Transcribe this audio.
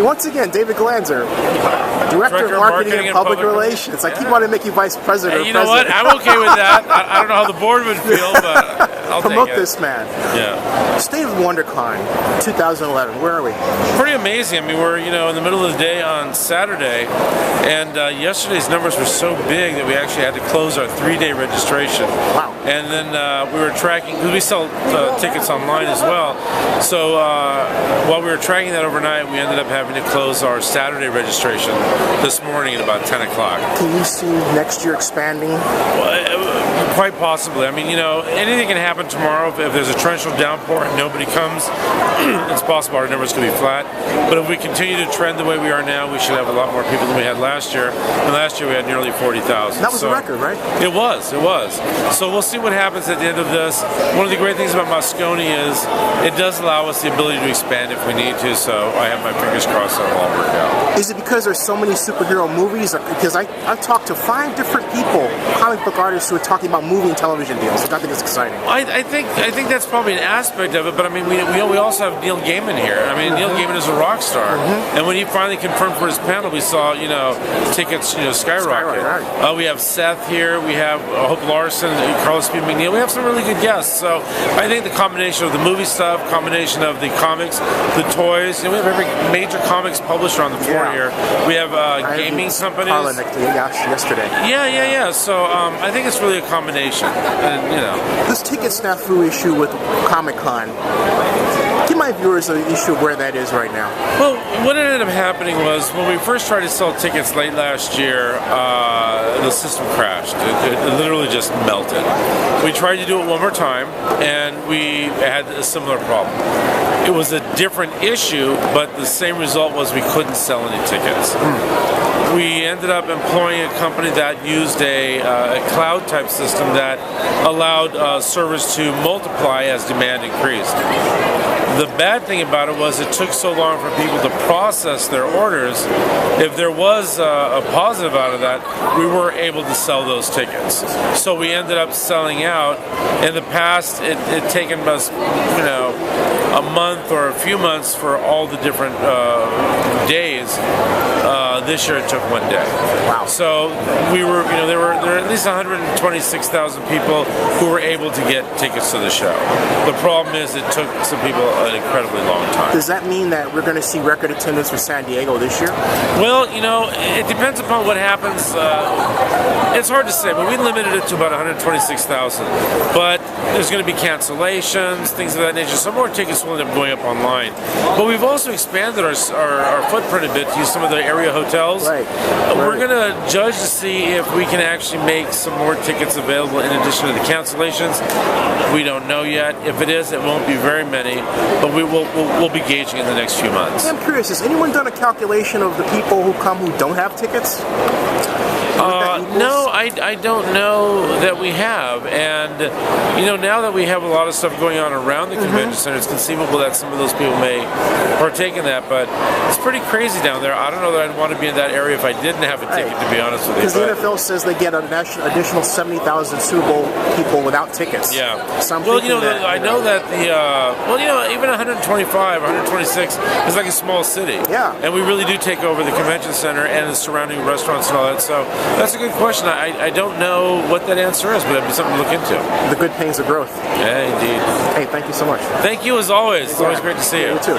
once again, David Glanzer, Director of Marketing and Public Relations. I keep wanting to make you Vice President. You know what? I'm okay with that. I don't know how the board would feel, but I'll promote take it. this man. Yeah. State of WonderCon 2011. Where are we? Pretty amazing. I mean, we're in the middle of the day on Saturday, and yesterday's numbers were so big that we actually had to close our 3-day registration. Wow. And then we were tracking, because we sell tickets online as well. So while we were tracking that overnight, we ended up having to close our Saturday registration this morning at about 10 o'clock. Can you see next year expanding? Quite possibly. I mean, anything can happen tomorrow. If there's a torrential downpour and nobody comes, it's possible our numbers could be flat. But if we continue to trend the way we are now, we should have a lot more people than we had last year. And last year we had nearly 40,000. That was a record, right? It was. So we'll see what happens at the end of this. One of the great things about Moscone is it does allow us the ability to expand if we need to. So I have my fingers crossed that it'll all work out. Is it because there's so many superhero movies? Because I've talked to 5 different people, comic book artists, who are talking about movie and television deals, which I think is exciting. I think that's probably an aspect of it, but I mean, we also have Neil Gaiman here. I mean, Neil Gaiman is a rock star, and when he finally confirmed for his panel, we saw tickets skyrocket. Right. We have Seth here, we have Hope Larson, Carlos P. McNeil. We have some really good guests. So I think the combination of the movie stuff, combination of the comics, the toys. We have every major comics publisher on the floor here. We have gaming companies. Yesterday. Yeah. So I think it's really a combination. And, this ticket snafu issue with Comic-Con, give my viewers an issue of where that is right now. Well, what ended up happening was when we first tried to sell tickets late last year, the system crashed. It literally just melted. We tried to do it one more time, and we had a similar problem. It was a different issue, but the same result was we couldn't sell any tickets. We ended up employing a company that used a cloud-type system that allowed servers to multiply as demand increased. The bad thing about it was it took so long for people to process their orders. If there was a positive out of that, we were able to sell those tickets. So we ended up selling out. In the past, it taken us, a month or a few months for all the different days. This year it took 1 day. Wow. So we were, there were at least 126,000 people who were able to get tickets to the show. The problem is it took some people an incredibly long time. Does that mean that we're going to see record attendance for San Diego this year? Well, it depends upon what happens. It's hard to say, but we limited it to about 126,000. But there's going to be cancellations, things of that nature. Some more tickets will end up going up online. But we've also expanded our footprint a bit to use some of the area hotels. Right. We're going to judge to see if we can actually make some more tickets available in addition to the cancellations. We don't know yet. If it is, it won't be very many, but we'll be gauging in the next few months. I'm curious, has anyone done a calculation of the people who come who don't have tickets? No, I don't know that we have. And, now that we have a lot of stuff going on around the convention center, it's conceivable that some of those people may partake in that. But it's pretty crazy down there. I don't know that I'd want to be in that area if I didn't have a ticket, to be honest with you. Because the NFL says they get an additional 70,000 Super Bowl people without tickets. Yeah. So I know that even 125, 126 is like a small city. Yeah. And we really do take over the convention center and the surrounding restaurants and all that. So that's a good question. I don't know what that answer is, but it'd be something to look into. The good pains of growth. Yeah, indeed. Hey, thank you so much. Thank you as always. It's always great to see you. You too.